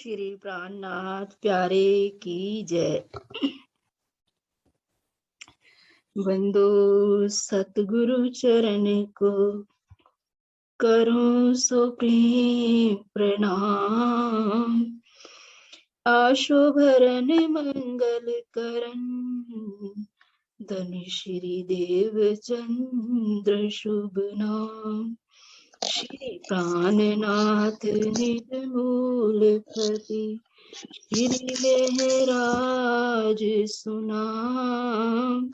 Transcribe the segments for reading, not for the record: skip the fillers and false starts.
श्री प्राणनाथ प्यारे की जय। बंदो सतगुरु चरण को करूं सो प्रेम प्रणाम। आशो भरन मंगल करन धन श्री देव चंद्र शुभ नाम। श्री प्राणनाथ निर्मूल पति श्री महराज सुनाम।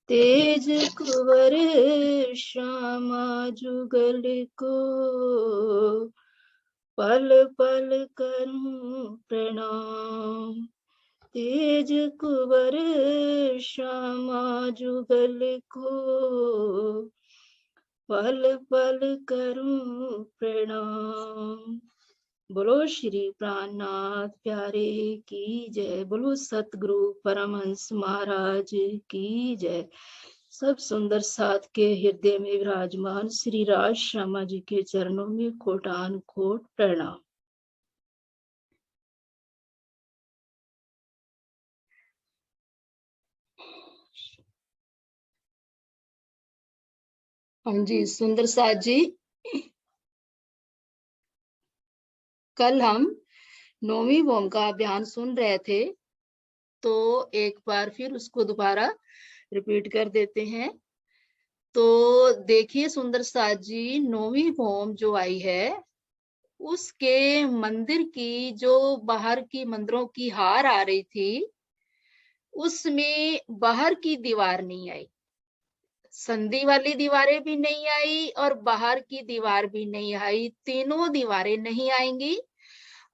तेज कुंवर श्यामा जुगल को पल पल करूं प्रणाम। तेज कुंवर श्यामा जुगल को पल पल करूं प्रणाम। बोलो श्री प्राणनाथ प्यारे की जय। बोलो सतगुरु परमहंस महाराज की जय। सब सुंदर साथ के हृदय में विराजमान श्री राज श्यामा जी के चरणों में कोटान कोट प्रणाम। हाँ जी सुंदर साथ जी, कल हम 9वीं भूमिका अभियान सुन रहे थे, तो एक बार फिर उसको दोबारा रिपीट कर देते हैं। तो देखिए सुंदर साथ जी, 9वीं भौम जो आई है उसके मंदिर की जो बाहर की मंदिरों की हार आ रही थी, उसमें बाहर की दीवार नहीं आई, संधि वाली दीवारें भी नहीं आई और बाहर की दीवार भी नहीं आई। तीनों दीवारें नहीं आएंगी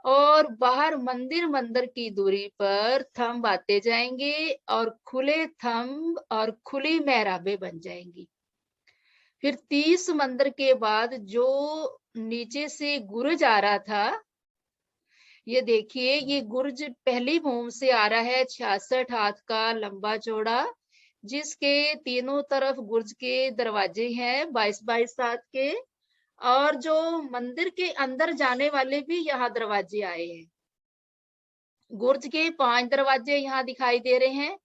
और बाहर मंदिर मंदिर की दूरी पर थंब आते जाएंगे और खुले थंब और खुली मेहराबें बन जाएंगी। फिर 30 मंदिर के बाद जो नीचे से गुरज आ रहा था, ये देखिए ये गुरज पहली भूम से आ रहा है, 66 हाथ का लंबा चौड़ा, जिसके तीनों तरफ गुरज के दरवाजे हैं 22-22 हाथ के, और जो मंदिर के अंदर जाने वाले भी यहाँ दरवाजे आए हैं। गुरज के 5 दरवाजे यहाँ दिखाई दे रहे हैं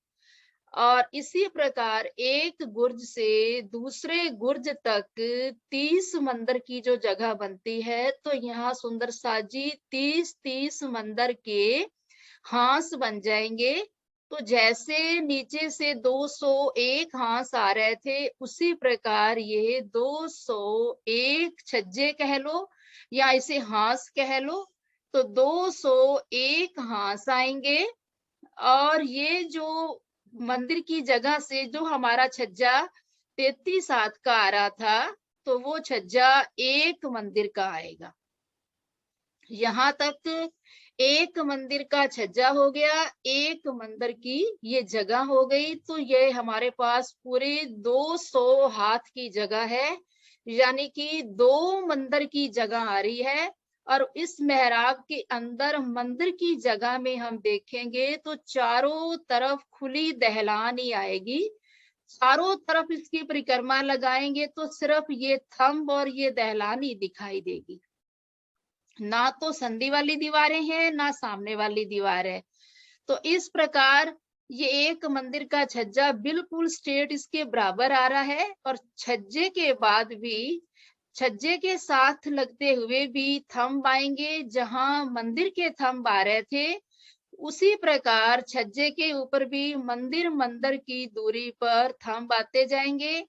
और इसी प्रकार एक गुर्ज से दूसरे गुर्ज तक 30 मंदिर की जो जगह बनती है, तो यहाँ सुंदर साजी 30-30 मंदिर के हांस बन जाएंगे। तो जैसे नीचे से 201 हांस आ रहे थे, उसी प्रकार ये 201 छज्जे कह लो या इसे हांस कह लो, तो 201 हांस आएंगे। और ये जो मंदिर की जगह से जो हमारा छज्जा 33 हाथ का आ रहा था, तो वो छज्जा एक मंदिर का आएगा। यहाँ तक एक मंदिर का छज्जा हो गया, एक मंदिर की ये जगह हो गई। तो ये हमारे पास पूरे 200 हाथ की जगह है, यानी कि 2 मंदिर की जगह आ रही है। और इस मेहराब के अंदर मंदिर की जगह में हम देखेंगे तो चारों तरफ खुली दहलान ही आएगी। चारों तरफ इसकी परिक्रमा लगाएंगे तो सिर्फ ये थंब और ये दहलान ही दिखाई देगी, ना तो संधि वाली दीवारें हैं ना सामने वाली दीवार है। तो इस प्रकार ये एक मंदिर का छज्जा बिल्कुल स्ट्रेट इसके बराबर आ रहा है, और छज्जे के बाद भी छज्जे के साथ लगते हुए भी थंब आएंगे। जहां मंदिर के थंब आ रहे थे, उसी प्रकार छज्जे के ऊपर भी मंदिर मंदिर की दूरी पर थंब आते जाएंगे।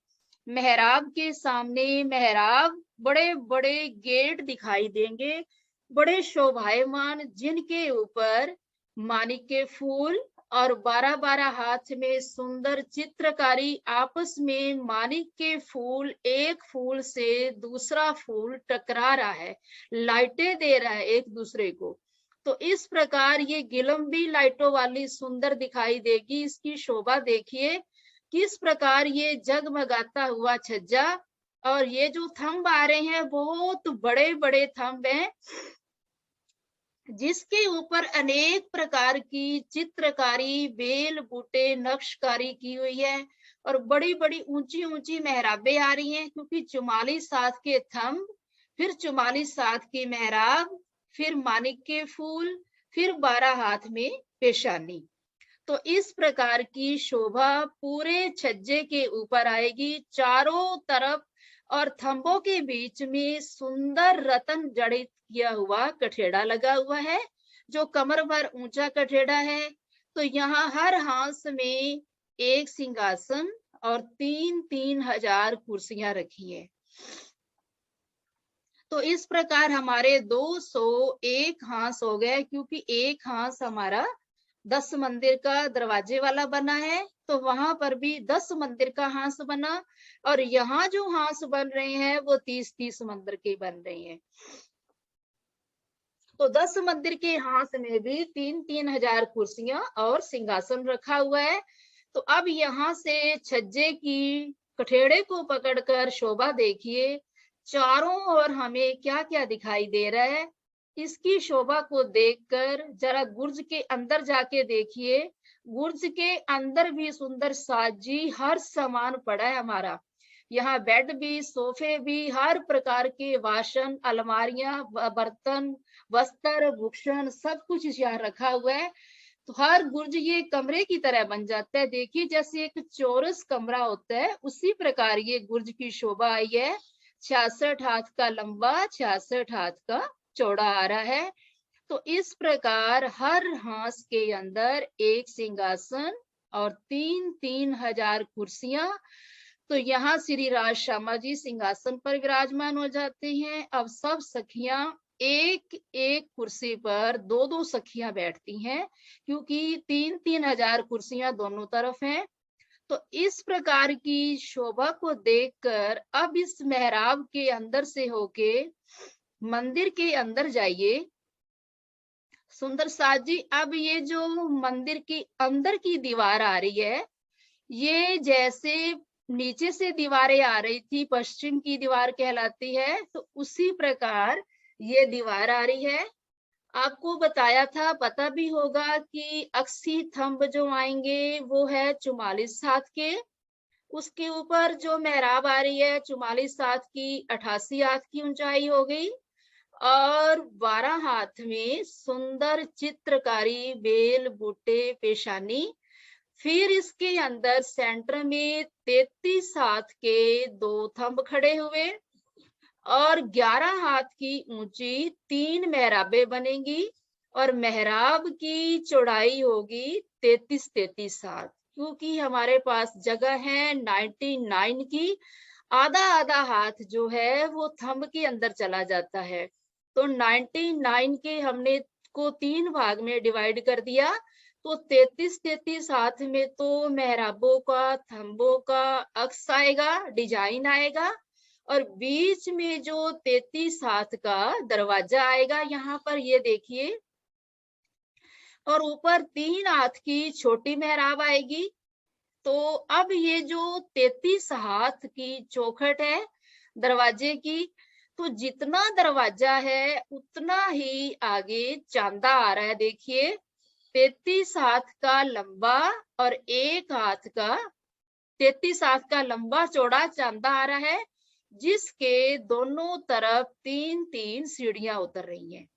मेहराब के सामने मेहराब बड़े बड़े गेट दिखाई देंगे, बड़े शोभायमान, जिनके ऊपर मानिक के फूल और 12-12 हाथ में सुंदर चित्रकारी, आपस में मानिक के फूल एक फूल से दूसरा फूल टकरा रहा है, लाइटें दे रहा है एक दूसरे को। तो इस प्रकार ये गिलंबी लाइटों वाली सुंदर दिखाई देगी। इसकी शोभा देखिए किस प्रकार ये जगमगाता हुआ छज्जा। और ये जो थंब आ रहे हैं बहुत बड़े बड़े थंब हैं, जिसके ऊपर अनेक प्रकार की चित्रकारी, बेल बूटे, नक्शकारी की हुई है और बड़ी बड़ी ऊंची ऊंची मेहराबें आ रही हैं, क्योंकि 44 हाथ के थंब, फिर 44 हाथ की मेहराब, फिर मानिक के फूल, फिर 12 हाथ में पेशानी। तो इस प्रकार की शोभा पूरे छज्जे के ऊपर आएगी चारों तरफ, और थंबों के बीच में सुंदर रतन जड़ित किया हुआ कठेड़ा लगा हुआ है, जो कमर भर ऊंचा कठेड़ा है। तो यहाँ हर हांस में एक सिंहासन और 3-3 हजार कुर्सियां रखी है। तो इस प्रकार हमारे 201 हांस हो गए, क्योंकि एक हांस हमारा 10 मंदिर का दरवाजे वाला बना है, तो वहां पर भी 10 मंदिर का हांस बना, और यहाँ जो हांस बन रहे हैं वो 30-30 मंदिर के बन रहे हैं। तो 10 मंदिर के हांस में भी 3-3 हजार कुर्सियां और सिंहासन रखा हुआ है। तो अब यहाँ से छज्जे की कठेड़े को पकड़कर शोभा देखिए, चारों ओर हमें क्या क्या दिखाई दे रहा है। इसकी शोभा को देखकर जरा गुर्ज के अंदर जाके देखिए। गुर्ज के अंदर भी सुंदर साजी हर सामान पड़ा है हमारा। यहाँ बेड भी, सोफे भी, हर प्रकार के वासन, अलमारियां, बर्तन, वस्त्र, भूषण, सब कुछ यहाँ रखा हुआ है। तो हर गुर्ज ये कमरे की तरह बन जाता है। देखिए जैसे एक चौरस कमरा होता है, उसी प्रकार ये गुर्ज की शोभा आई है। 66 हाथ का लंबा, 66 हाथ का चौड़ा आ रहा है। तो इस प्रकार हर हांस के अंदर एक सिंहासन और 3-3 हजार कुर्सियां। तो यहाँ श्री राज श्यामा जी सिंहासन पर विराजमान हो जाते हैं। अब सब सखियां एक एक कुर्सी पर 2-2 सखियां बैठती हैं, क्योंकि 3-3 हजार कुर्सियां दोनों तरफ हैं। तो इस प्रकार की शोभा को देखकर अब इस मेहराब के अंदर से होके मंदिर के अंदर जाइए। सुंदर साज जी, अब ये जो मंदिर की अंदर की दीवार आ रही है, ये जैसे नीचे से दीवारें आ रही थी, पश्चिम की दीवार कहलाती है, तो उसी प्रकार ये दीवार आ रही है। आपको बताया था, पता भी होगा कि अक्सी थंब जो आएंगे वो है 44 हाथ के। उसके ऊपर जो मेहराब आ रही है 44 हाथ की, 88 हाथ की ऊंचाई हो गई, और 12 हाथ में सुंदर चित्रकारी, बेल बूटे, पेशानी। फिर इसके अंदर सेंटर में 33 हाथ के 2 थंब खड़े हुए, और 11 हाथ की ऊंची 3 मेहराबें बनेंगी, और मेहराब की चौड़ाई होगी 33-33 हाथ। क्योंकि हमारे पास जगह है 99 की, आधा आधा हाथ जो है वो थंब के अंदर चला जाता है। तो 99 के हमने को 3 भाग में डिवाइड कर दिया, तो 33-33 हाथ में तो मेहराबों का, थंबों का अक्स आएगा, डिजाइन आएगा, और बीच में जो 33 हाथ का दरवाजा आएगा यहाँ पर, ये देखिए, और ऊपर 3 हाथ की छोटी मेहराब आएगी। तो अब ये जो 33 हाथ की चौखट है दरवाजे की, तो जितना दरवाजा है उतना ही आगे चांदा आ रहा है। देखिए 33 हाथ का लंबा और 1 हाथ का, 33 हाथ का लंबा चौड़ा चांदा आ रहा है, जिसके दोनों तरफ 3-3 सीढ़ियां उतर रही हैं।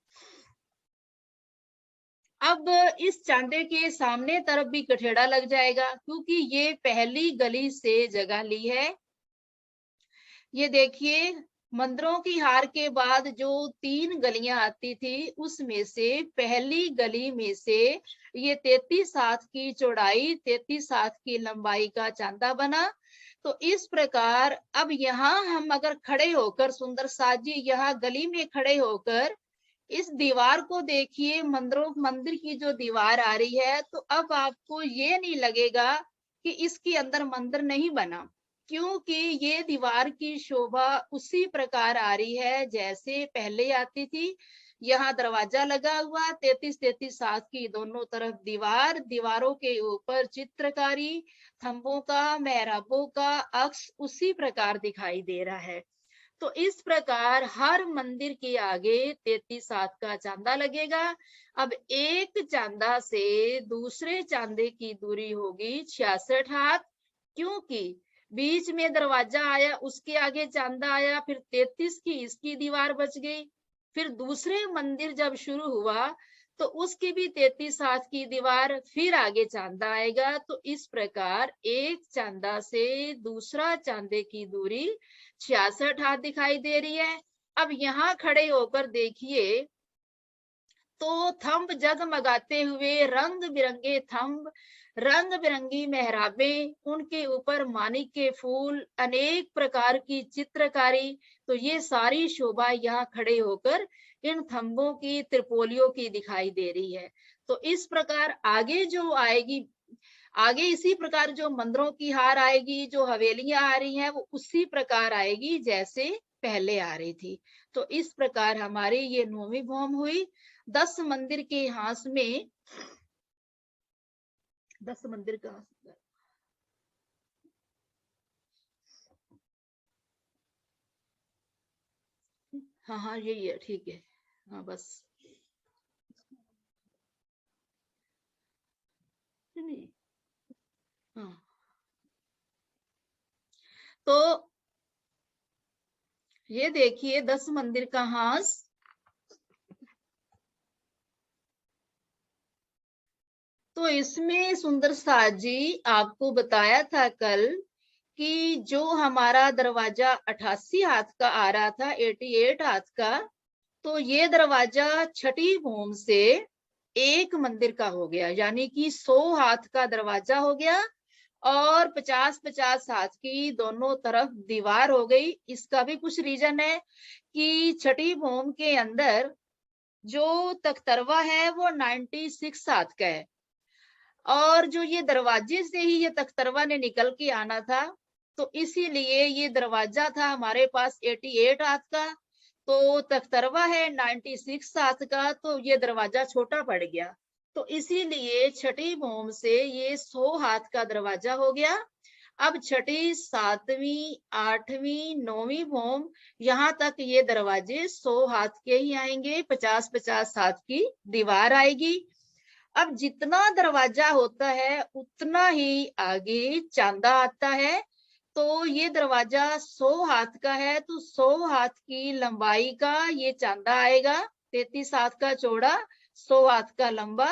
अब इस चांदे के सामने तरफ भी कठेड़ा लग जाएगा, क्योंकि ये पहली गली से जगह ली है। ये देखिए, मंदिरों की हार के बाद जो 3 गलियां आती थी, उसमें से पहली गली में से ये 33 हाथ की चौड़ाई, 33 हाथ की लंबाई का चांदा बना। तो इस प्रकार अब यहाँ हम अगर खड़े होकर, सुंदर साज जी, यहाँ गली में खड़े होकर इस दीवार को देखिए, मंदिर की जो दीवार आ रही है, तो अब आपको ये नहीं लगेगा कि इसके अंदर मंदिर नहीं बना, क्योंकि ये दीवार की शोभा उसी प्रकार आ रही है जैसे पहले आती थी। यहाँ दरवाजा लगा हुआ, 33-33 हाथ की दोनों तरफ दीवार, दीवारों के ऊपर चित्रकारी, थंबों का, मेहराबों का अक्स उसी प्रकार दिखाई दे रहा है। तो इस प्रकार हर मंदिर के आगे 33 हाथ का चांदा लगेगा। अब एक चांदा से दूसरे चांदे की दूरी होगी 66 हाथ, क्योंकि बीच में दरवाजा आया, उसके आगे चांदा आया, फिर 33 की इसकी दीवार बच गई। फिर दूसरे मंदिर जब शुरू हुआ तो उसकी भी 33 हाथ की दीवार, फिर आगे चांदा आएगा। तो इस प्रकार एक चांदा से दूसरा चांदे की दूरी 66 हाथ दिखाई दे रही है। अब यहाँ खड़े होकर देखिए तो थंब जगमगाते हुए, रंग बिरंगे थंब, रंग बिरंगी मेहराबे, उनके ऊपर मानिक के फूल, अनेक प्रकार की चित्रकारी। तो ये सारी शोभा यहाँ खड़े होकर इन थंबों की, त्रिपोलियों की दिखाई दे रही है। तो इस प्रकार आगे जो आएगी, आगे इसी प्रकार जो मंदिरों की हार आएगी, जो हवेलियां आ रही हैं, वो उसी प्रकार आएगी जैसे पहले आ रही थी। तो इस प्रकार हमारी ये 9वीं भौम हुई। 10 मंदिर के हास में, 10 मंदिर का, हाँ हाँ यही है, ठीक है। हाँ बस, नहीं, हाँ। तो ये देखिए 10 मंदिर का हास, तो इसमें सुंदर साज जी आपको बताया था कल कि जो हमारा दरवाजा 88 हाथ का आ रहा था, 88 हाथ का, तो ये दरवाजा छठी भूम से एक मंदिर का हो गया, यानी कि 100 हाथ का दरवाजा हो गया और 50-50 हाथ की दोनों तरफ दीवार हो गई। इसका भी कुछ रीजन है कि छठी भूम के अंदर जो तख्तरवा है वो 96 हाथ का है, और जो ये दरवाजे से ही ये तख्तरवा ने निकल के आना था, तो इसीलिए ये दरवाजा था हमारे पास 88 हाथ का, तो तख्तरवा है 96 हाथ का, तो ये दरवाजा छोटा पड़ गया। तो इसीलिए छठी भूम से ये 100 हाथ का दरवाजा हो गया। अब छठी, 7वीं, 8वीं, 9वीं भूम, यहाँ तक ये दरवाजे 100 हाथ के ही आएंगे, 50-50 हाथ की दीवार आएगी। अब जितना दरवाजा होता है उतना ही आगे चांदा आता है। तो ये दरवाजा 100 हाथ का है, तो 100 हाथ की लंबाई का ये चांदा आएगा, 33 हाथ का चौड़ा, 100 हाथ का लंबा।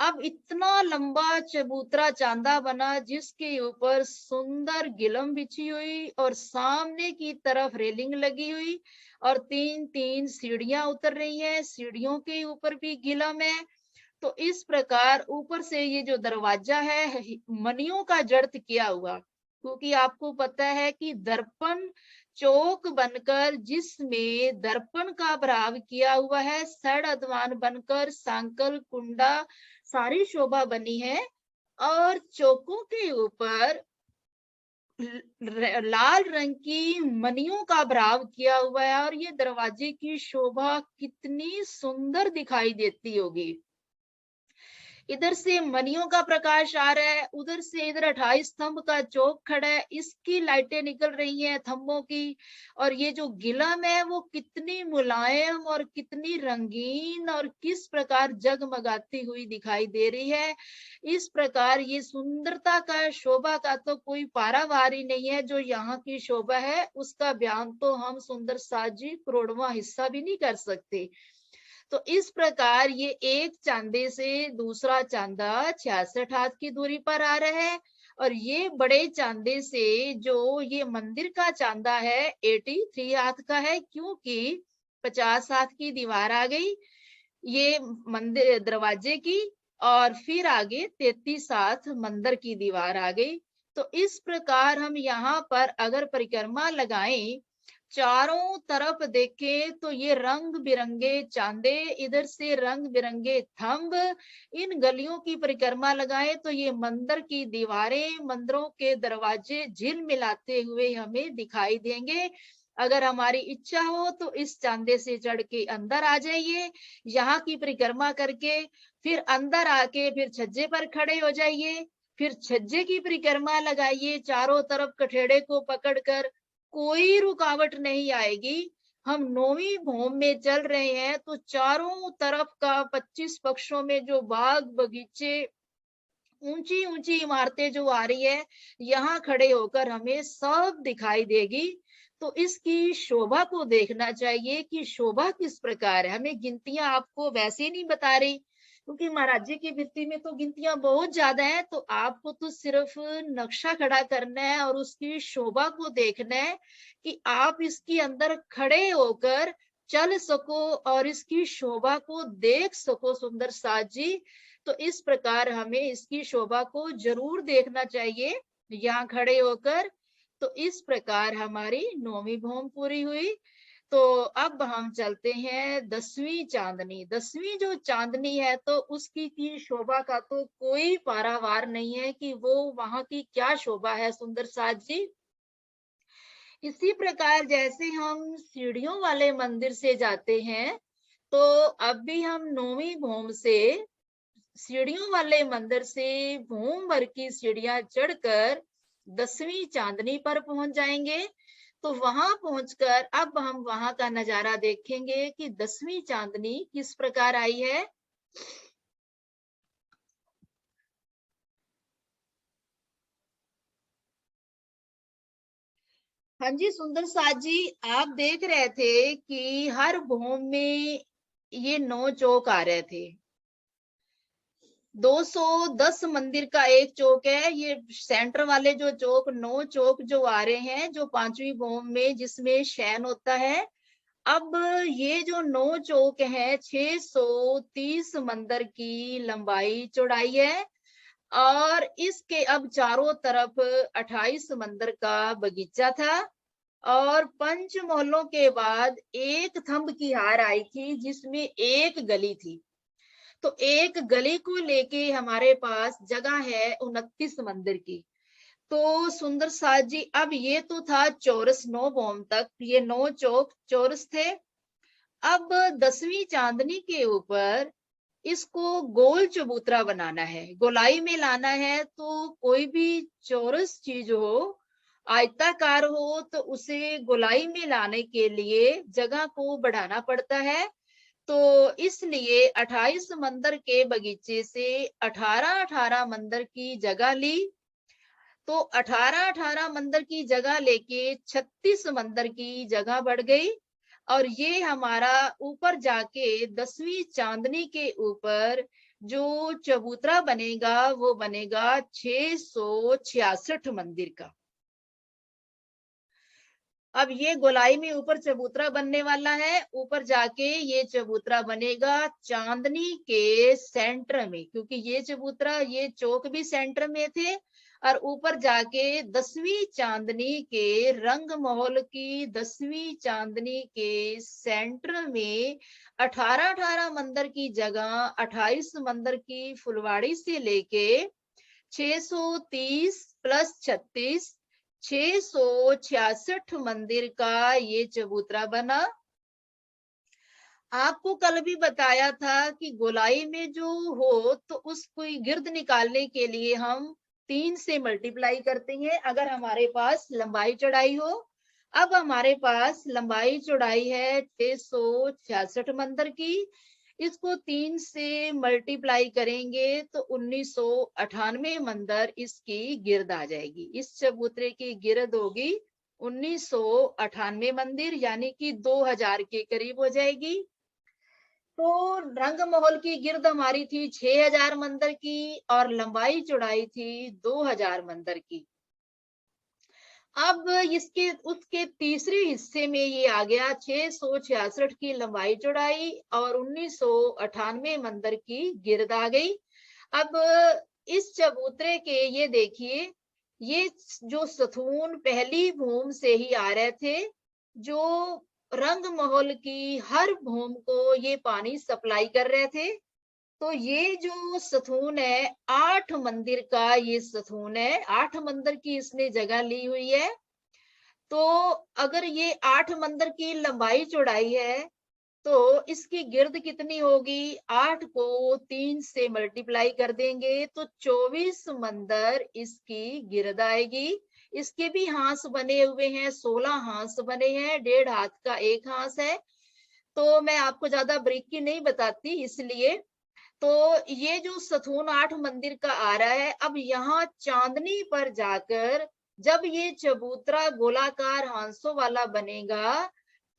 अब इतना लंबा चबूतरा चांदा बना जिसके ऊपर सुंदर गिलम बिछी हुई और सामने की तरफ रेलिंग लगी हुई और 3-3 सीढ़ियां उतर रही है, सीढ़ियों के ऊपर भी गिलम है। तो इस प्रकार ऊपर से ये जो दरवाजा है मणियों का जड़त किया हुआ, क्योंकि आपको पता है कि दर्पण चौक बनकर जिसमें दर्पण का भराव किया हुआ है, सड़ अधवान बनकर सांकल कुंडा सारी शोभा बनी है, और चौकों के ऊपर लाल रंग की मणियों का भराव किया हुआ है, और ये दरवाजे की शोभा कितनी सुंदर दिखाई देती होगी। इधर से मणियों का प्रकाश आ रहा है, उधर से इधर 28 स्तंभ का चौक खड़ा है, इसकी लाइटें निकल रही हैं थंबों की, और ये जो गिलम है वो कितनी मुलायम और कितनी रंगीन और किस प्रकार जगमगाती हुई दिखाई दे रही है। इस प्रकार ये सुंदरता का, शोभा का तो कोई पारावार ही नहीं है। जो यहाँ की शोभा है उसका बयान तो हम सुंदर साजी करोड़वां हिस्सा भी नहीं कर सकते। तो इस प्रकार ये एक चांदे से दूसरा चांदा 66 हाथ की दूरी पर आ रहा है, और ये बड़े चांदे से जो ये मंदिर का चांदा है 83 हाथ का है, क्योंकि 50 हाथ की दीवार आ गई ये मंदिर दरवाजे की, और फिर आगे 33 हाथ मंदिर की दीवार आ गई। तो इस प्रकार हम यहाँ पर अगर परिक्रमा लगाएं, चारों तरफ देखें तो ये रंग बिरंगे चांदे, इधर से रंग बिरंगे थंब, इन गलियों की परिक्रमा लगाएं तो ये मंदिर की दीवारें, मंदिरों के दरवाजे झिल मिलाते हुए हमें दिखाई देंगे। अगर हमारी इच्छा हो तो इस चांदे से चढ़ के अंदर आ जाइए, यहाँ की परिक्रमा करके फिर अंदर आके फिर छज्जे पर खड़े हो जाइए, फिर छज्जे की परिक्रमा लगाइए, चारों तरफ कठेड़े को पकड़कर, कोई रुकावट नहीं आएगी। हम 9वीं भौम में चल रहे हैं तो चारों तरफ का 25 पक्षों में जो बाग बगीचे, ऊंची ऊंची इमारतें जो आ रही है, यहाँ खड़े होकर हमें सब दिखाई देगी। तो इसकी शोभा को देखना चाहिए कि शोभा किस प्रकार है। हमें गिनतियां आपको वैसे नहीं बता रही, क्योंकि महाराज जी की भित्ति में तो गिनतियां बहुत ज्यादा है। तो आपको तो सिर्फ नक्शा खड़ा करना है और उसकी शोभा को देखना है कि आप इसके अंदर खड़े होकर चल सको और इसकी शोभा को देख सको सुंदर साज जी। तो इस प्रकार हमें इसकी शोभा को जरूर देखना चाहिए यहाँ खड़े होकर। तो इस प्रकार हमारी 9वीं भौम पूरी हुई। तो अब हम चलते हैं 10वीं चांदनी। 10वीं जो चांदनी है तो उसकी की शोभा का तो कोई पारावार नहीं है कि वो वहां की क्या शोभा है सुंदर साज जी। इसी प्रकार जैसे हम सीढ़ियों वाले मंदिर से जाते हैं, तो अब भी हम 9वीं भौम से सीढ़ियों वाले मंदिर से भूम भर की सीढ़ियां चढ़कर 10वीं चांदनी पर पहुंच जाएंगे। तो वहां पहुंचकर अब हम वहां का नजारा देखेंगे कि 10वीं चांदनी किस प्रकार आई है। हाँ जी सुंदर साज जी, आप देख रहे थे कि हर भूम में ये 9 चौक आ रहे थे। 210 मंदिर का एक चौक है। ये सेंटर वाले जो चौक 9 चौक जो आ रहे हैं, जो 5वीं भूम में जिसमें शयन होता है। अब ये जो 9 चौक है 630 मंदिर की लंबाई चौड़ाई है और इसके अब चारों तरफ 28 मंदिर का बगीचा था। और 5 मोहल्लों के बाद एक थंब की हार आई थी जिसमें एक गली थी। तो एक गली को लेके हमारे पास जगह है 29 मंदिर की। तो सुंदर साज जी, अब ये तो था चौरस 9 भौम तक, ये 9 चौक चौरस थे। अब 10वीं चांदनी के ऊपर इसको गोल चबूतरा बनाना है, गोलाई में लाना है। तो कोई भी चौरस चीज हो, आयताकार हो, तो उसे गोलाई में लाने के लिए जगह को बढ़ाना पड़ता है। तो इसलिए 28 मंदिर के बगीचे से 18-18 मंदिर की जगह ली। तो 18-18 मंदिर की जगह लेके 36 मंदिर की जगह बढ़ गई। और ये हमारा ऊपर जाके 10वीं चांदनी के ऊपर जो चबूतरा बनेगा वो बनेगा 666 मंदिर का। अब ये गोलाई में ऊपर चबूतरा बनने वाला है। ऊपर जाके ये चबूतरा बनेगा चांदनी के सेंटर में, क्योंकि ये चबूतरा ये चौक भी सेंटर में थे। और ऊपर जाके 10वीं चांदनी के रंग महल की 10वीं चांदनी के सेंटर में 18-18 मंदिर की जगह 28 मंदिर की फुलवाड़ी से लेके 630 प्लस 36 666 मंदिर का ये चबूतरा बना। आपको कल भी बताया था कि गोलाई में जो हो तो उसको गिर्द निकालने के लिए हम 3 से मल्टीप्लाई करते हैं अगर हमारे पास लंबाई चौड़ाई हो। अब हमारे पास लंबाई चौड़ाई है 666 मंदिर की। इसको 3 से मल्टीप्लाई करेंगे तो 1998 मंदिर इसकी गिर्द आ जाएगी। इस चबूतरे की गिर्द होगी 1998 मंदिर, यानी कि 2000 के करीब हो जाएगी। तो रंग महल की गिर्द हमारी थी 6000 मंदिर की और लंबाई चौड़ाई थी 2000 मंदिर की। अब इसके उसके तीसरे हिस्से में ये आ गया 666 की लंबाई चौड़ाई और 1998 मंदिर की गिर्द आ गई। अब इस चबूतरे के ये देखिए, ये जो सथून पहली भूम से ही आ रहे थे, जो रंग महल की हर भूम को ये पानी सप्लाई कर रहे थे। तो ये जो सथून है 8 मंदिर का ये सथून है, 8 मंदिर की इसने जगह ली हुई है। तो अगर ये 8 मंदिर की लंबाई चौड़ाई है तो इसकी गिर्द कितनी होगी? 8 को 3 से मल्टीप्लाई कर देंगे तो 24 मंदिर इसकी गिर्द आएगी। इसके भी हांस बने हुए हैं, 16 हांस बने हैं, 1.5 हाथ का एक हांस है। तो मैं आपको ज्यादा बारीकी नहीं बताती इसलिए। तो ये जो सथून 8 मंदिर का आ रहा है, अब यहाँ चांदनी पर जाकर जब ये चबूतरा गोलाकार हांसों वाला बनेगा,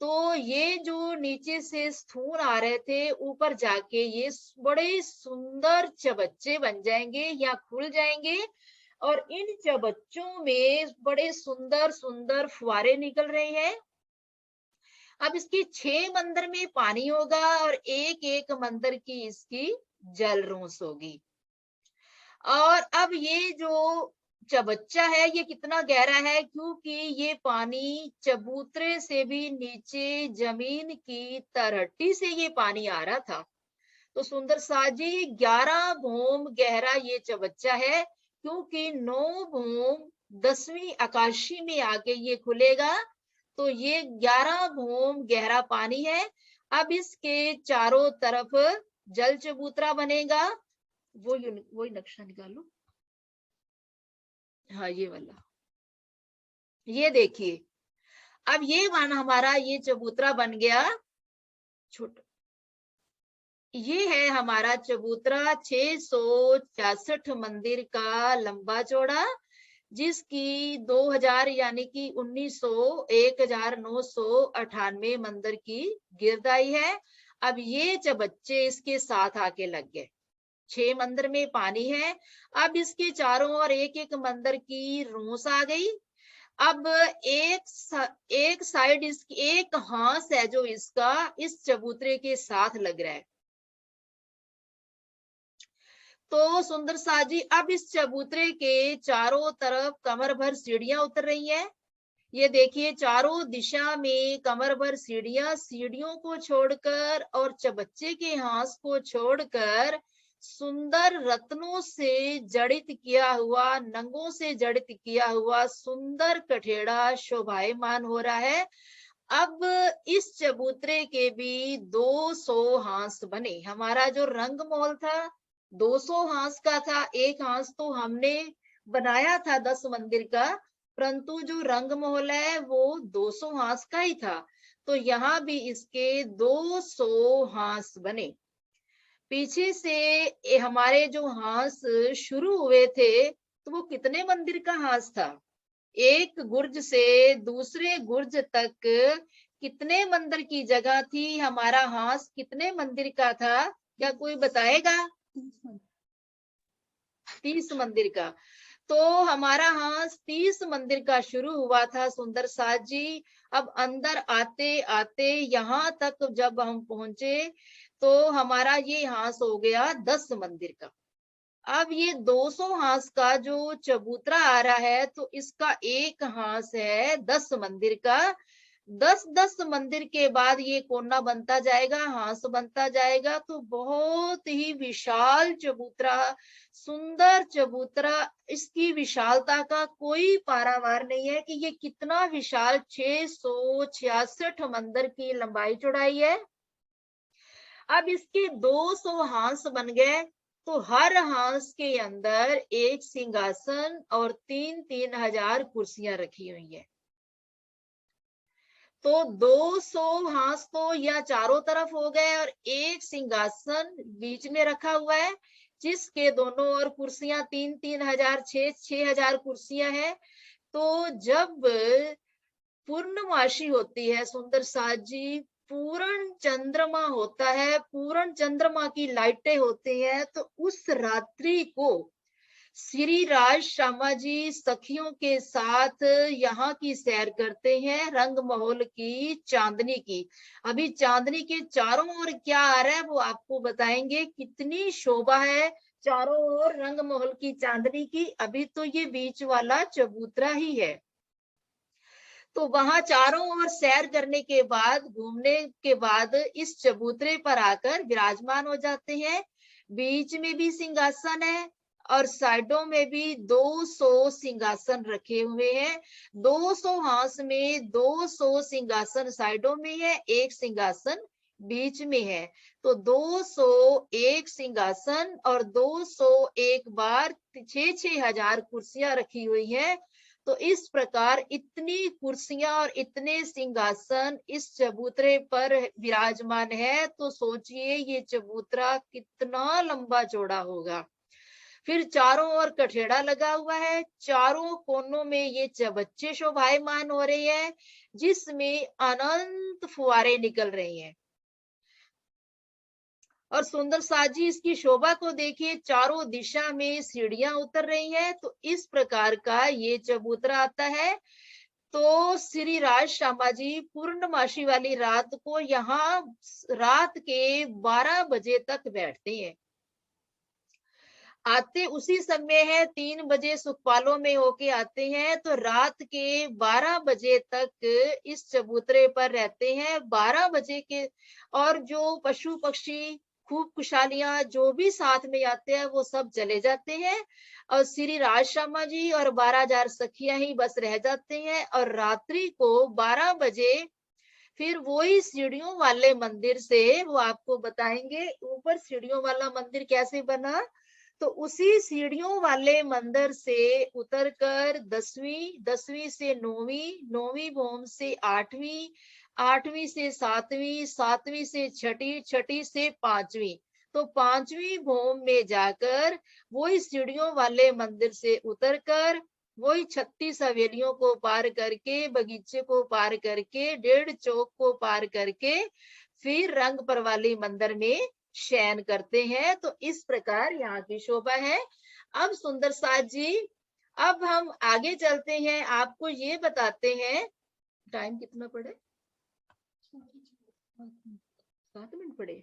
तो ये जो नीचे से स्थूल आ रहे थे, ऊपर जाके ये बड़े सुंदर चबच्चे बन जाएंगे या खुल जाएंगे, और इन चबच्चों में बड़े सुंदर सुंदर फुहारे निकल रहे हैं। अब इसके 6 मंदिर में पानी होगा और एक एक मंदिर की इसकी जल रूस होगी। और अब ये जो चबच्चा है ये कितना गहरा है, क्योंकि ये पानी चबूतरे से भी नीचे जमीन की तरहटी से ये पानी आ रहा था। तो सुंदर साज जी 11 भूम गहरा ये चबच्चा है, क्योंकि 9 भूम 10वीं आकाशी में आके ये खुलेगा। तो ये 11 भूम गहरा पानी है। अब इसके चारों तरफ जल चबूतरा बनेगा। वही नक्शा निकालो। हाँ, ये वाला, ये देखिए। अब ये हमारा ये चबूतरा बन गया छोटा। ये है हमारा चबूतरा 666 मंदिर का लंबा चौड़ा, जिसकी 2000 यानी कि 1998 मंदिर की गिरदाई है। अब ये चबच्चे इसके साथ आके लग गए। 6 मंदिर में पानी है। अब इसके चारों ओर एक एक मंदिर की रूस आ गई। अब एक साइड इसकी एक हांस है जो इसका इस चबूतरे के साथ लग रहा है। तो सुंदर साजी अब इस चबूतरे के चारों तरफ कमर भर सीढ़ियां उतर रही हैं। ये देखिए चारों दिशा में कमर भर सीढ़ियां, सीढ़ियों को छोड़कर और चबच्चे के हांस को छोड़कर सुंदर रत्नों से जड़ित किया हुआ, नंगों से जड़ित किया हुआ सुंदर कठेड़ा शोभायमान हो रहा है। अब इस चबूतरे के भी 200 हांस बने। हमारा जो रंग महल था 200 हांस का था। एक हांस तो हमने बनाया था 10 मंदिर का, परंतु जो रंग महल है वो 200 हांस का ही था। तो यहाँ भी इसके 200 हांस बने। पीछे से हमारे जो हांस शुरू हुए थे, तो वो कितने मंदिर का हांस था? एक गुर्ज से दूसरे गुर्ज तक कितने मंदिर की जगह थी? हमारा हांस कितने मंदिर का था? क्या कोई बताएगा? 30 मंदिर का। तो हमारा हांस 30 मंदिर का शुरू हुआ था सुंदर साज जी। अब अंदर आते आते यहाँ तक जब हम पहुंचे, तो हमारा ये हांस हो गया 10 मंदिर का। अब ये 200 हांस का जो चबूतरा आ रहा है, तो इसका एक हांस है 10 मंदिर का। 10-10 मंदिर के बाद ये कोना बनता जाएगा, हांस बनता जाएगा। तो बहुत ही विशाल चबूतरा, सुंदर चबूतरा। इसकी विशालता का कोई पारावार नहीं है कि ये कितना विशाल 666 मंदिर की लंबाई चौड़ाई है। अब इसके 200 हांस बन गए। तो हर हांस के अंदर एक सिंहासन और 3-3 हजार कुर्सियां रखी हुई है। तो 200 हांस तो या चारों तरफ हो गए और एक सिंहासन बीच में रखा हुआ है, जिसके दोनों ओर कुर्सियां 3-3 हजार 6-6 हजार कुर्सियां हैं। तो जब पूर्णमासी होती है सुंदर साज जी, पूर्ण चंद्रमा होता है, पूर्ण चंद्रमा की लाइटें होती है, तो उस रात्रि को श्री राज श्यामा जी सखियों के साथ यहाँ की सैर करते हैं, रंग महल की चांदनी की। अभी चांदनी के चारों ओर क्या आ रहा है वो आपको बताएंगे, कितनी शोभा है चारों ओर रंग महल की चांदनी की। अभी तो ये बीच वाला चबूतरा ही है। तो वहां चारों ओर सैर करने के बाद, घूमने के बाद इस चबूतरे पर आकर विराजमान हो जाते हैं। बीच में भी सिंहासन है और साइडों में भी 200 सिंहासन रखे हुए हैं। 200 हांस में 200 सिंहासन साइडों में है, एक सिंहासन बीच में है। तो 201 सिंहासन और 201 बार 6-6 हजार कुर्सियां रखी हुई है। तो इस प्रकार इतनी कुर्सियां और इतने सिंहासन इस चबूतरे पर विराजमान है, तो सोचिए ये चबूतरा कितना लंबा चौड़ा होगा। फिर चारों ओर कठेड़ा लगा हुआ है, चारों कोनों में ये चबच्चे शोभायमान हो रहे हैं, जिसमें अनंत फुहारे निकल रही हैं। और सुंदर साजी इसकी शोभा को देखिए, चारों दिशा में सीढ़ियां उतर रही हैं। तो इस प्रकार का ये चबूतरा आता है। तो श्री राज श्यामा जी पूर्णमासी वाली रात को यहाँ रात के 12 बजे तक बैठते हैं। आते उसी समय है, 3 बजे सुखपालों में होके आते हैं, तो रात के 12 बजे तक इस चबूतरे पर रहते हैं। 12 बजे के और जो पशु पक्षी खूब खुशहालियां जो भी साथ में आते हैं वो सब चले जाते हैं, और श्री राज श्यामा जी और 12,000 सखियां ही बस रह जाते हैं। और रात्रि को 12 बजे फिर वही सीढ़ियों वाले मंदिर से, वो आपको बताएंगे ऊपर सीढ़ियों वाला मंदिर कैसे बना, तो उसी सीढ़ियों वाले मंदिर से उतरकर 10वीं से 9वीं, 9वीं भौम से 8वीं, 8वीं से 7वीं, 7वीं से 6ठी, 6ठी से 5वीं, तो 5वीं भौम में जाकर वही सीढ़ियों वाले मंदिर से उतरकर वही 36 हवेलियों को पार करके, बगीचे को पार करके, 1.5 चौक को पार करके फिर रंग परवाली मंदिर में शयन करते हैं। तो इस प्रकार यहाँ की शोभा है। अब सुंदर साथ जी, अब हम आगे चलते हैं, आपको ये बताते हैं। टाइम कितना पड़े? 7 मिनट पड़े।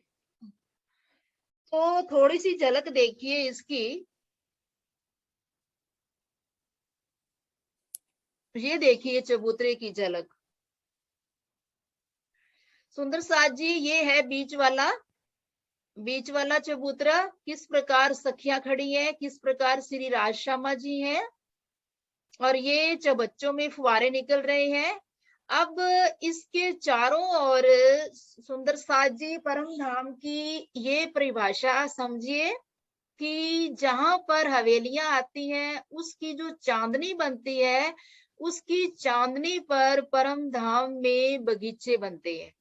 तो थोड़ी सी झलक देखिए इसकी। ये देखिए चबूतरे की झलक। सुंदर साथ जी, ये है बीच वाला चबूतरा। किस प्रकार सखियां खड़ी हैं, किस प्रकार श्री राज श्यामा जी हैं, और ये चबच्चों में फुहारे निकल रहे हैं। अब इसके चारों ओर सुंदर साथ जी परम धाम की ये परिभाषा समझिए कि जहां पर हवेलियां आती हैं उसकी जो चांदनी बनती है, उसकी चांदनी पर परम धाम में बगीचे बनते हैं।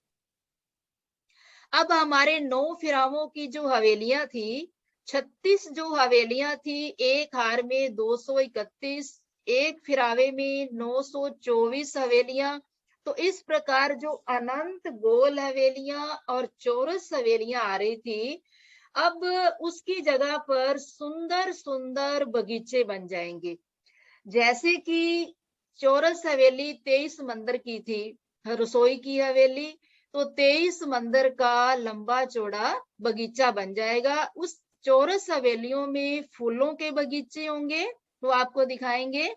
अब हमारे 9 फिरावों की जो हवेलियां थी, 36 जो हवेलियां थी, एक हार में 231, एक फिरावे में 924 हवेलियां। तो इस प्रकार जो अनंत गोल हवेलियां और चौरस हवेलियां आ रही थी, अब उसकी जगह पर सुंदर सुंदर बगीचे बन जाएंगे। जैसे कि चौरस हवेली 23 मंदिर की थी, रसोई की हवेली, तो 23 मंदिर का लंबा चौड़ा बगीचा बन जाएगा। उस चौरस हवेलियों में फूलों के बगीचे होंगे, वो आपको दिखाएंगे।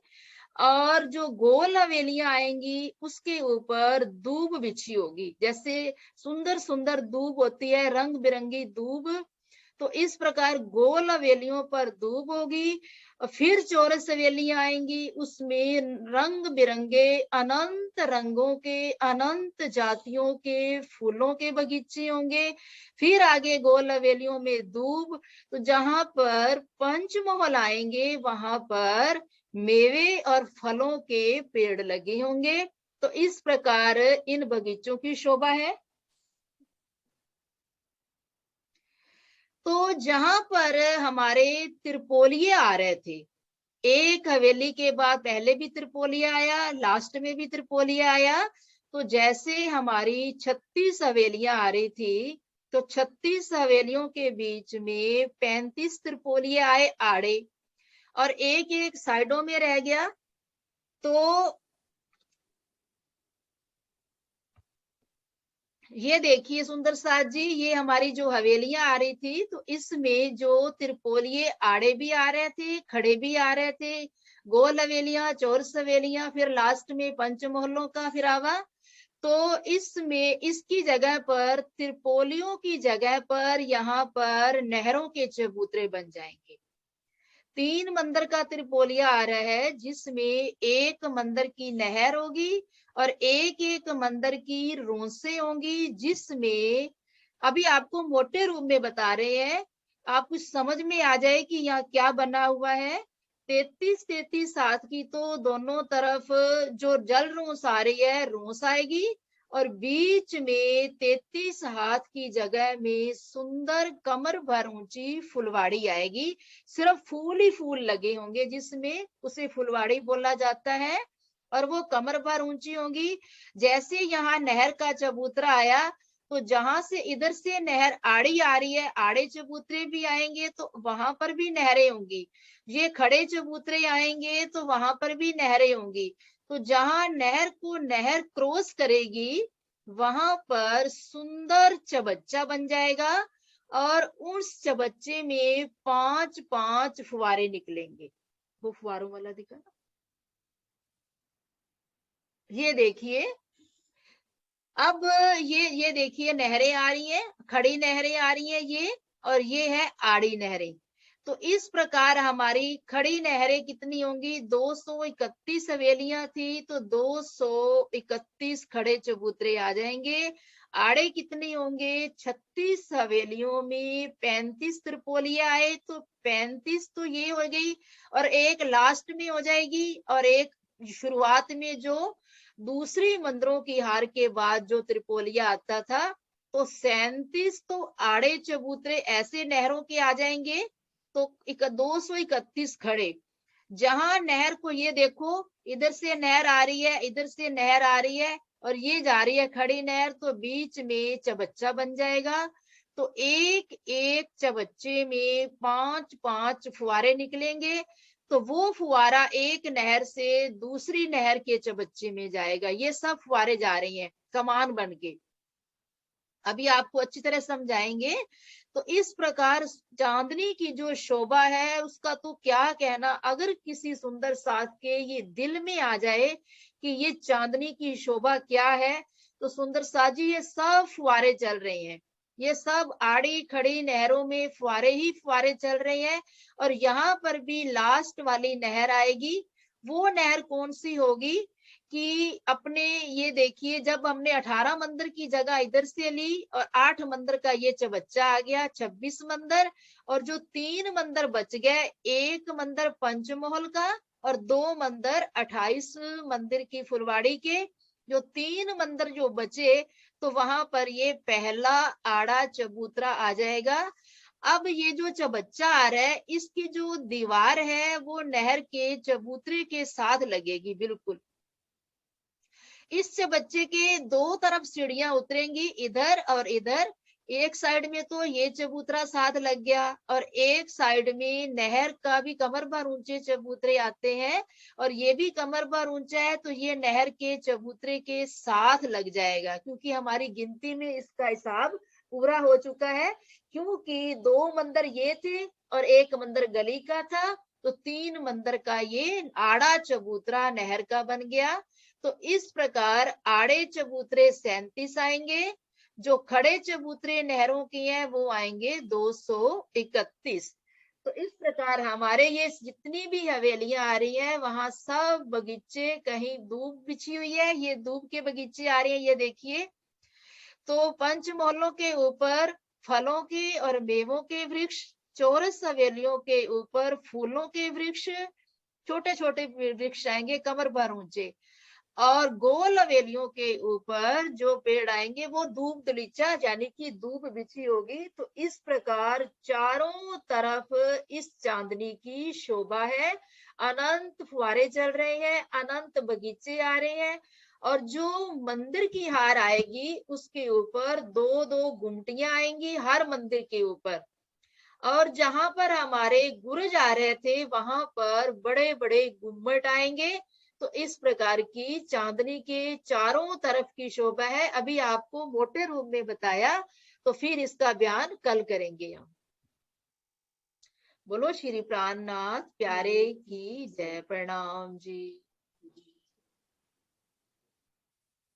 और जो गोल हवेलियां आएंगी उसके ऊपर दूब बिछी होगी, जैसे सुंदर सुंदर दूब होती है, रंग बिरंगी दूब। तो इस प्रकार गोल हवेलियों पर दूब होगी। फिर चौरस हवेलियां आएंगी, उसमें रंग बिरंगे अनंत रंगों के अनंत जातियों के फूलों के बगीचे होंगे। फिर आगे गोल हवेलियों में दूब। तो जहां पर पंचमहल आएंगे वहां पर मेवे और फलों के पेड़ लगे होंगे। तो इस प्रकार इन बगीचों की शोभा है। तो जहां पर हमारे त्रिपोलिये आ रहे थे, एक हवेली के बाद पहले भी त्रिपोलिया आया, लास्ट में भी त्रिपोलिया आया। तो जैसे हमारी 36 हवेलियां आ रही थी, तो 36 हवेलियों के बीच में 35 त्रिपोलिये आए आड़े, और एक एक साइडों में रह गया। तो ये देखिए सुंदर साथ जी, ये हमारी जो हवेलियां आ रही थी, तो इसमें जो त्रिपोलिये आड़े भी आ रहे थे, खड़े भी आ रहे थे, गोल हवेलियां, चौरस हवेलियां, फिर लास्ट में पंचमहलों का फिरावा। तो इसमें इसकी जगह पर, त्रिपोलियों की जगह पर, यहाँ पर नहरों के चबूतरे बन जाएंगे। 3 मंदिर का त्रिपोलिया आ रहा है, जिसमें एक मंदिर की नहर होगी और एक एक मंदिर की रोंसे होंगी, जिसमें अभी आपको मोटे रूप में बता रहे हैं, आप कुछ समझ में आ जाए कि यहाँ क्या बना हुआ है। 33 हाथ की तो दोनों तरफ जो जल रोस आ रही है रोस आएगी, और बीच में 33 हाथ की जगह में सुंदर कमर भर ऊंची फुलवाड़ी आएगी। सिर्फ फूल ही फूल लगे होंगे जिसमें, उसे फुलवाड़ी बोला जाता है, और वो कमर भर ऊंची होंगी। जैसे यहाँ नहर का चबूतरा आया, तो जहां से इधर से नहर आड़ी आ रही है, आड़े चबूतरे भी आएंगे तो वहां पर भी नहरें होंगी। ये खड़े चबूतरे आएंगे तो वहां पर भी नहरें होंगी। तो जहां नहर को नहर क्रॉस करेगी, वहां पर सुंदर चबच्चा बन जाएगा, और उस चबच्चे में 5-5 फुवारे निकलेंगे। वो फुवारों वाला दिखा, ये देखिए। अब ये देखिए नहरें आ रही हैं, खड़ी नहरें आ रही हैं ये, और ये है आड़ी नहरें। तो इस प्रकार हमारी खड़ी नहरें कितनी होंगी, 231 हवेलियां थी तो 231 खड़े चबूतरे आ जाएंगे। आड़े कितनी होंगे, 36 हवेलियों में 35 त्रिपोलिया आए तो 35 तो ये हो गई, और एक लास्ट में हो जाएगी, और एक शुरुआत में जो दूसरी मंदिरों की हार के बाद जो त्रिपोलिया आता था। तो 37 तो आड़े चबूतरे ऐसे नहरों के आ जाएंगे। तो 231 खड़े, जहां नहर को ये देखो, इधर से नहर आ रही है, इधर से नहर आ रही है, और ये जा रही है खड़ी नहर, तो बीच में चबच्चा बन जाएगा। तो एक एक चबच्चे में 5-5 फुवारे निकलेंगे। तो वो फुवारा एक नहर से दूसरी नहर के चबच्चे में जाएगा। ये सब फुवारे जा रही हैं कमान बन के, अभी आपको अच्छी तरह समझाएंगे। तो इस प्रकार चांदनी की जो शोभा है उसका तो क्या कहना, अगर किसी सुंदर साथ के ये दिल में आ जाए कि ये चांदनी की शोभा क्या है, तो सुंदर साथ जी ये सब फुवारे चल रहे हैं, ये सब आड़ी खड़ी नहरों में फुवारे ही फुवारे चल रहे हैं। और यहाँ पर भी लास्ट वाली नहर आएगी। वो नहर कौन सी होगी कि अपने, ये देखिए जब हमने 18 मंदिर की जगह इधर से ली, और 8 मंदिर का ये चबच्चा आ गया, 26 मंदिर, और जो 3 मंदिर बच गए, एक मंदिर पंचमहल का और 2 मंदिर 28 मंदिर की फुलवाड़ी के, जो 3 मंदिर जो बचे, तो वहां पर ये पहला आड़ा चबूतरा आ जाएगा। अब ये जो चबच्चा आ रहा है, इसकी जो दीवार है वो नहर के चबूतरे के साथ लगेगी बिल्कुल। इससे बच्चे के दो तरफ सीढ़ियां उतरेंगी, इधर और इधर। एक साइड में तो ये चबूतरा साथ लग गया, और एक साइड में नहर का भी कमर भर ऊंचे चबूतरे आते हैं, और ये भी कमर भर ऊंचा है, तो ये नहर के चबूतरे के साथ लग जाएगा। क्योंकि हमारी गिनती में इसका हिसाब पूरा हो चुका है, क्योंकि 2 मंदिर ये थे और एक मंदिर गली का था, तो 3 मंदिर का ये आड़ा चबूतरा नहर का बन गया। तो इस प्रकार आड़े चबूतरे 37 आएंगे, जो खड़े चबूतरे नहरों की हैं वो आएंगे 231। तो इस प्रकार हमारे ये जितनी भी हवेलियां आ रही हैं वहां सब बगीचे, कहीं दूब बिछी हुई है, ये दूब के बगीचे आ रहे हैं, ये देखिए। तो पंचमहलों के ऊपर फलों के और मेवों के वृक्ष, चौरस हवेलियों के ऊपर फूलों के वृक्ष, छोटे छोटे वृक्ष आएंगे कमर भर ऊंचे, और गोल हवेलियों के ऊपर जो पेड़ आएंगे वो धूप दलीचा यानी कि धूप बिछी होगी। तो इस प्रकार चारों तरफ इस चांदनी की शोभा है। अनंत फुहारे चल रहे हैं, अनंत बगीचे आ रहे हैं, और जो मंदिर की हार आएगी उसके ऊपर 2-2 गुमटियां आएंगी हर मंदिर के ऊपर। और जहां पर हमारे गुरु जा रहे थे वहां पर बड़े बड़े गुम्मट आएंगे। तो इस प्रकार की चांदनी के चारों तरफ की शोभा है। अभी आपको मोटे रूप में बताया, तो फिर इसका बयान कल करेंगे हम। बोलो श्री प्राणनाथ प्यारे की जय। प्रणाम जी।